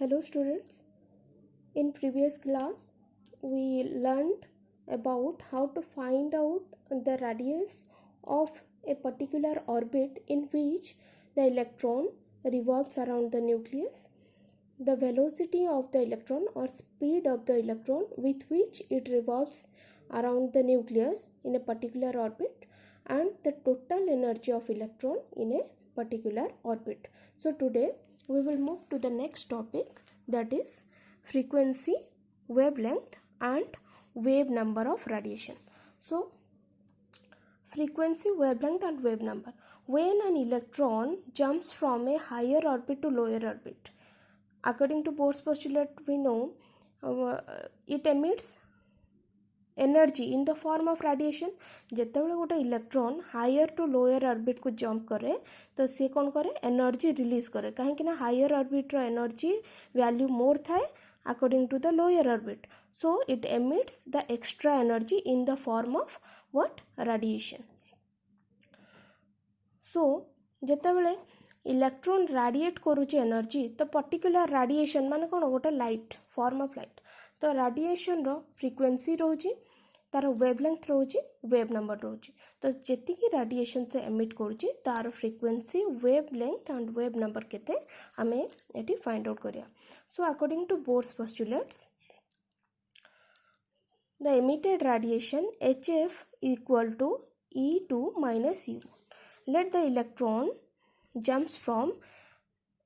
Hello students. In previous class we learned about how to find out the radius of a particular orbit in which the electron revolves around the nucleus, the velocity of the electron or speed of the electron with which it revolves around the nucleus in a particular orbit, and the total energy of electron in a particular orbit. So today we will move to the next topic, that is frequency, wavelength and wave number of radiation. So frequency, wavelength and wave number. When an electron jumps from a higher orbit to lower orbit, according to Bohr's postulate, we know it emits energy in the form of radiation. ଯେତେବେଳେ ଗୋଟେ electron higher to lower orbit को jump करे तो सी कौन करे, energy release करे, कहीं ना हायर ऑर्बिट रो एनर्जी वैल्यू मोर थाए according to the lower orbit, so it emits the extra energy in the form of what, radiation. So ଯେତେବେଳେ इलेक्ट्रॉन रेडिएट करुचे एनर्जी तो पर्टिकुलर रेडिएशन माने कौन, गोटे लाइट फॉर्म ऑफ लाइट, तो radiation रो frequency रोची, तार वेवलेंथ रोची, वेव नंबर रोची, तो जेति की रेडिएशन से एमिट करुची तार frequency, wavelength and wave number केते हमें एटी फाइंड आउट करिया. So according to Bohr's postulates, the emitted radiation HF equal to E2 minus E1. Let the electron jumps from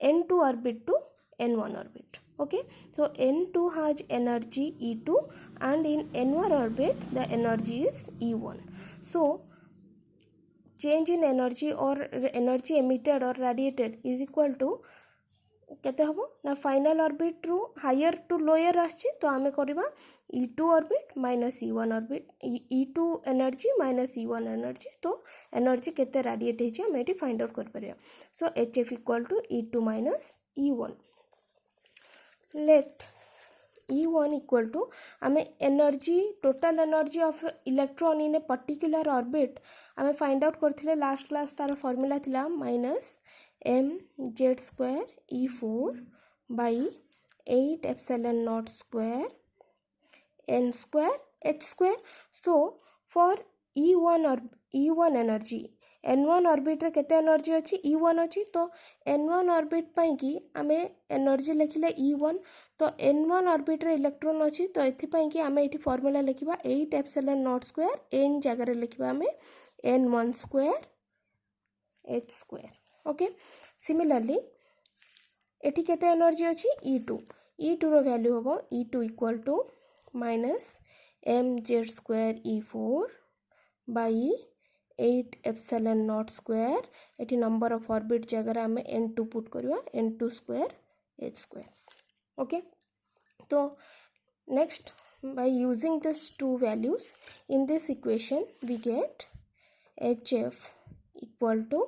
N2 orbit to N1 orbit. Okay, so N2 has energy E2 and in N1 orbit the energy is E1. So change in energy or energy emitted or radiated is equal to केते हबो ना, final orbit रु higher to lower आछि तो आमे करबा E2 orbit minus E1 orbit, E2 energy minus E1 energy, तो energy केते रेडिएट हे हम एटी फाइंड आउट कर परिया. So HF equal to E2 माइनस E1. Let E1 equal to आमे energy, total energy of electron in a particular orbit आमे फाइंड आउट करथिले लास्ट क्लास, तार फार्मूला थिला minus mz square E4 by 8 epsilon naught square n square h square. So for E1 or E1 energy, N1 orbit रे केते energy अछि, E1 अछि, तो N1 orbit पई कि आमे एनर्जी लिखिले E1, तो N1 ऑर्बिट रे इलेक्ट्रॉन अछि, तो एथि पई कि आमे एठी formula लिखिबा 8 epsilon naught square n जगह रे लिखिबा आमे N1 square h square. Okay, similarly एटी केते एनर्जी अछि, E2 रो वैल्यू होबो E2 equal to minus mz square E4 by 8 epsilon naught square, एटी नंबर ऑफ ऑर्बिट जगह आमे n2 पुट करबा n2 स्क्वायर h स्क्वायर. ओके, तो next by using this two values in this equation we get HF equal to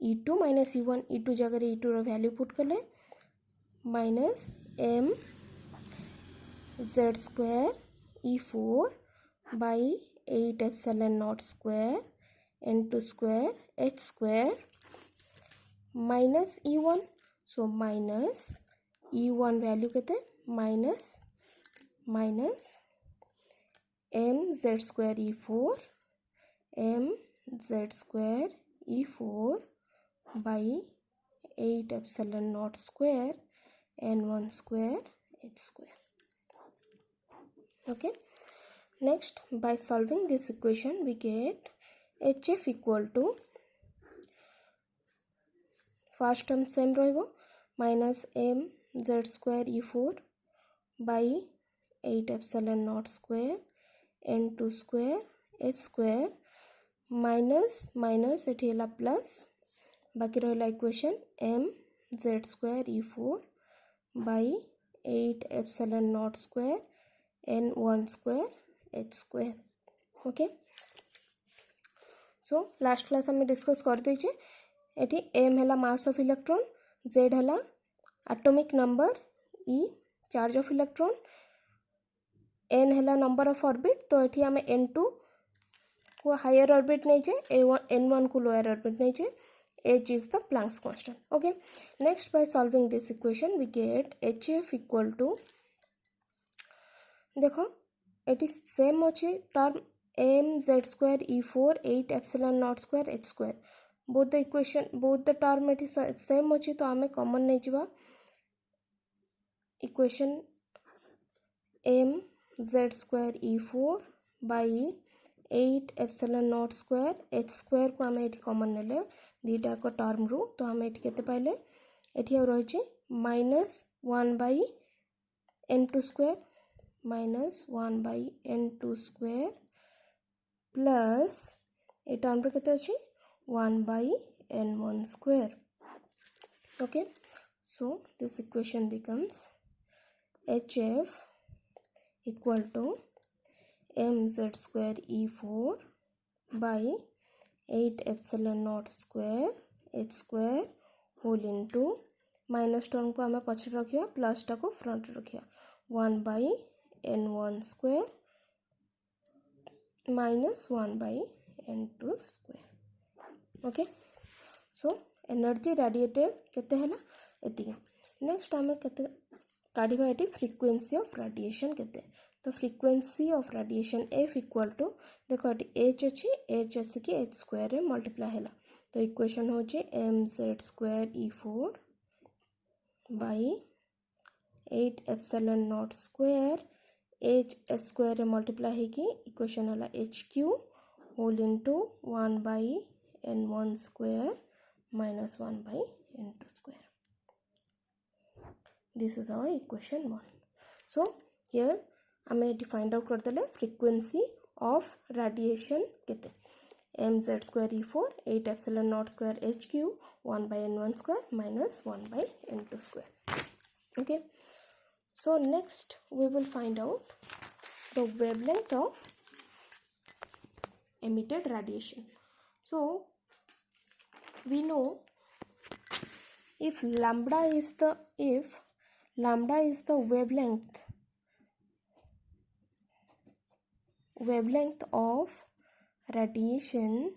E2 minus E1, E2 जगह E2 रो value put कर ले minus m z square E4 by 8 epsilon naught square n2 square h square minus E1, so minus E1 value केते minus m z square E4 by 8 epsilon naught square n1 square h square. Okay, next by solving this equation we get HF equal to, first term same रहिबो minus m z square E4 by 8 epsilon naught square n2 square h square minus minus एठी हला plus, बाकी रहला equation m z square E4 by 8 epsilon naught square n1 square h स्क्वायर. Okay, so last class हमें discuss कर देछे, एठी m हला मास of electron, z हला atomic number, e charge of electron, n हला नंबर ऑफ ऑर्बिट, तो एठी हमें n2 को हायर ऑर्बिट नहीं चे, N1 को लोअर ऑर्बिट नहीं चे, h is the Planck's constant. Okay, next by solving this equation we get hf equal to, देखो it is same अच्छे term mz square e4 8 epsilon naught square h square, both the equation both the term it is same अच्छे, तो आमे common नहीं जीवा equation mz square e4 by 8 epsilon naught square h square को आमे eighty common नेले दीटा को term रू, तो आमे एटी केते पाइले एटी आ रही -1 by n2 square -1 by n2 square plus a term रे केते अछि 1 by n1 square. Okay, so this equation becomes hf equal to mz square e4 by 8 epsilon naught square h square whole into minus term को आम पछे रखिया plus टा को front रखिया 1 by n1 square minus 1 by n2 square. Okay, so energy radiated केते हैला एति. नेक्स्ट आम केते काढिबा एटी फ्रीक्वेंसी ऑफ रेडिएशन केते, तो frequency of radiation f equal to देखो एटी h अछि h आसी कि h स्क्वायर रे मल्टीप्लाई हैला, तो इक्वेशन हो जे mz square e4 by 8 epsilon naught square h square रे मल्टीप्लाई है कि इक्वेशन होला hq whole into 1 by n1 square minus 1 by n2 square. This is our equation 1. So here हमें find out कर देले frequency of radiation केते mz square e4 8 epsilon naught square hq 1 by n1 square minus 1 by n2 square. Okay, so next we will find out the wavelength of emitted radiation. So we know if lambda is the wavelength of radiation,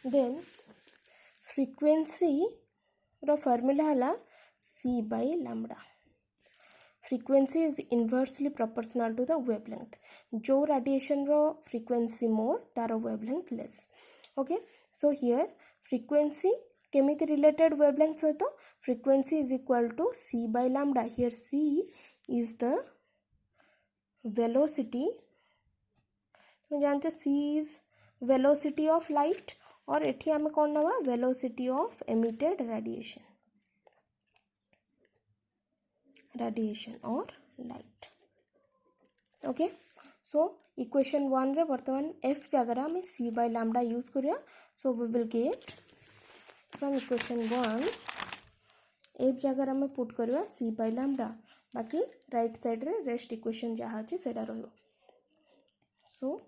then frequency row formula हला c by lambda. Frequency is inversely proportional to the wavelength. जो radiation row frequency more taro wavelength less. Okay, so here frequency केमिति related wavelength सहित frequency is equal to c by lambda. Here c is the velocity, तो जानते c is velocity of light और एठी हमें कौन नवा velocity of emitted radiation or light. Okay, so equation 1 रे वर्तमान f जगह हमें c by lambda यूज करिया, so we will get from equation 1 f जगह हमें पुट करिया c by lambda, बाकी राइट साइड रे रेस्ट इक्वेशन जहाँ अछि सेटा रहइबो. so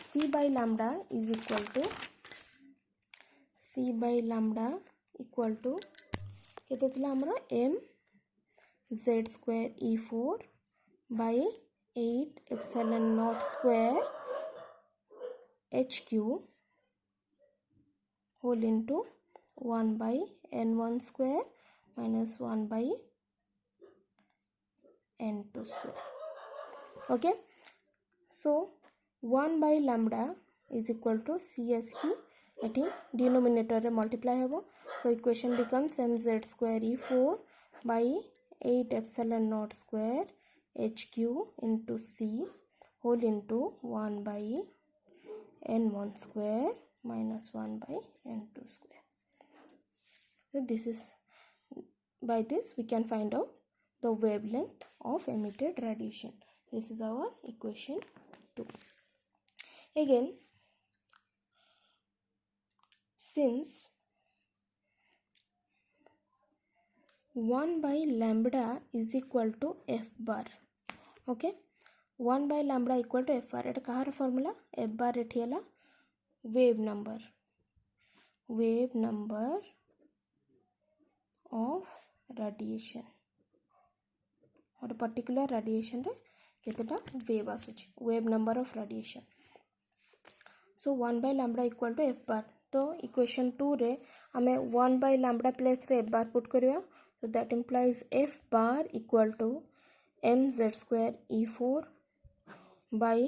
c by lambda is equal to केते थिला हमरा m z square e4 by 8 epsilon naught square hq whole into 1 by n1 square minus 1 by n2 square. Okay, so 1 by lambda is equal to cs की eighty denominator रे multiply हेबो, so equation becomes mz square e4 by 8 epsilon naught square hq into c whole into 1 by n1 square minus 1 by n2 square. So this is, by this we can find out the wavelength of emitted radiation. This is our equation 2. Again, since 1 by lambda is equal to f bar, okay, 1 by lambda equal to f bar, Etah Kahar formula f bar एठी हला wave number of radiation, और particular radiation रे केतेटा wave आसुची, wave number of radiation. So 1 by lambda equal to F bar तो equation 2 रे आम 1 by lambda place रे एफ बार पुट करवा so that implies F bar equal to M Z square E 4 by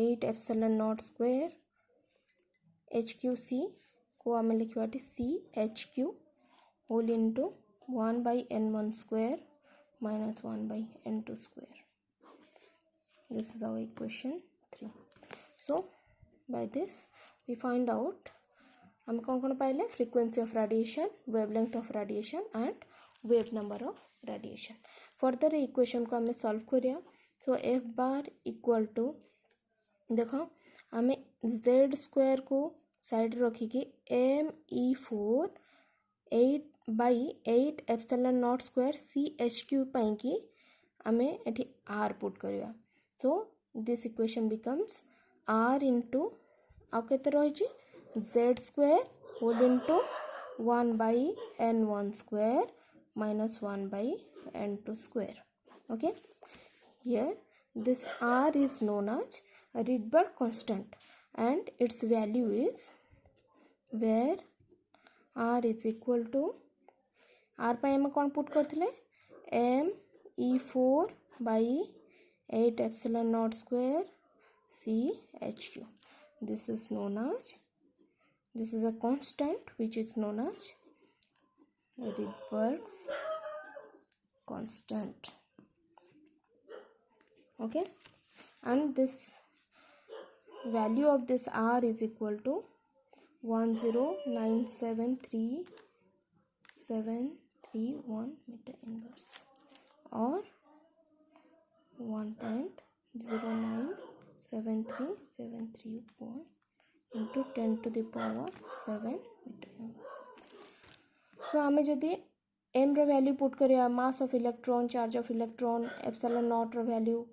8 epsilon naught square H Q C को आम लिखा C H Q whole into 1 by n1 square minus 1 by n2 square. This is our equation 3. So by this we find out हम कौन पाइले frequency of radiation, wavelength of radiation and wave number of radiation. Further equation को हमें solve करिया so f bar equal to देखो हमें z square को side रखिकी me4 8 by 8 epsilon naught square CHQ pi कि आमे एठी r पुट करिया so this equation becomes r into आउ केते रहिछि z square whole into 1 by n1 square minus 1 by n2 square. Okay, here this r is known as Rydberg constant and its value is where r is equal to r पाई हम कौन put करथिले me4 by 8 epsilon naught square CHQ. This is known as, this is a constant which is known as Rydberg's constant. Okay, and this value of this r is equal to 1097331 meter inverse or 1.0973731 into 10 to the power 7 meter inverse. So हमें जदि m रो value put करिया mass of electron, charge of electron, epsilon naught रो value,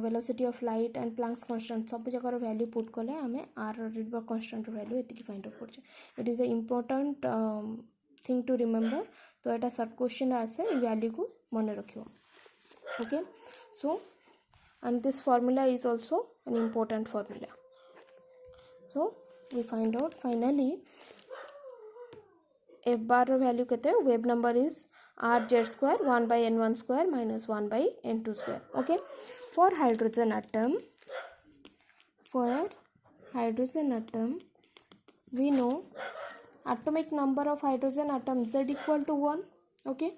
velocity of light and Planck's constant सब जगह value put कले हमें आर Rydberg constant value एतिकी फाइंड आउट करछे. It is a important thing to remember. तो एटा शॉर्ट क्वेश्चन आसे वैल्यू को मन रखियो. Okay, so and this formula is also an important formula. So we find out finally F bar रो value केते wave number is r z square 1 by n1 square minus 1 by n2 square. Okay, for hydrogen atom we know atomic number of hydrogen atom z equal to 1. Okay,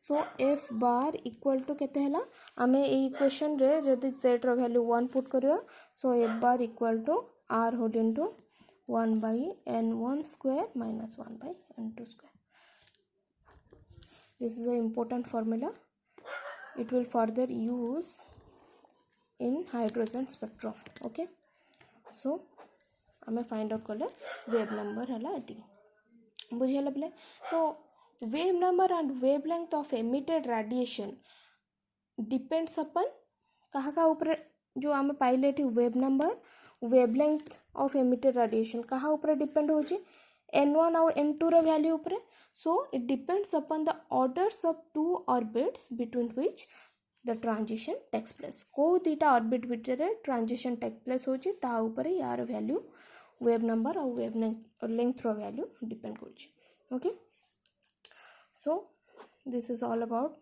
so f bar equal to केते हला आमे ए equation रे जदि z रो value 1 put करियो so f bar equal to r whole into 1 by n1 square minus 1 by n2 square. This is an important formula. It will further use in hydrogen spectrum. Okay, so हमें find out कले wave number हला एति बुझियला बले. तो wave number and wavelength of emitted radiation depends upon कहा ऊपर जो आम पाइले wave number wavelength of emitted radiation कहा ऊपर डिपेंड होची n1 और n2 रो वैल्यू ऊपर. So it depends upon the orders of two orbits between which the transition takes place. को दीटा ऑर्बिट भितर ट्रांजिशन टेक प्लेस होची ता ऊपर यार वैल्यू वेव नंबर और वेव लेंथ रो वैल्यू डिपेंड करची. Okay, so this is all about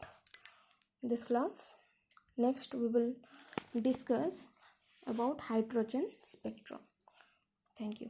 this class. Next we will discuss about hydrogen spectrum. Thank you.